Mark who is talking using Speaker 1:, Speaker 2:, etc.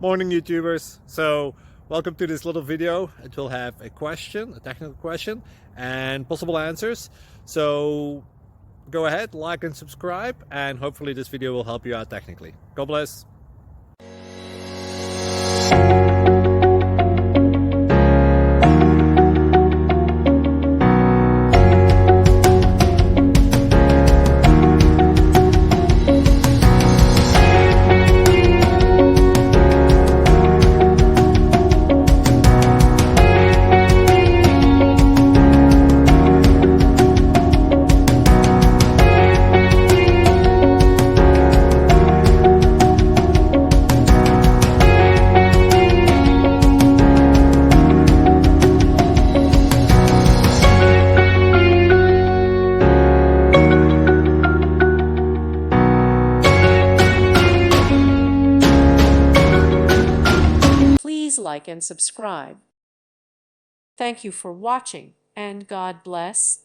Speaker 1: Morning YouTubers. So welcome to this little video. It will have a question, a technical question, and possible answers. So go ahead, like and subscribe, and hopefully this video will help you out technically. God bless.
Speaker 2: Please like and subscribe. Thank you for watching, and God bless.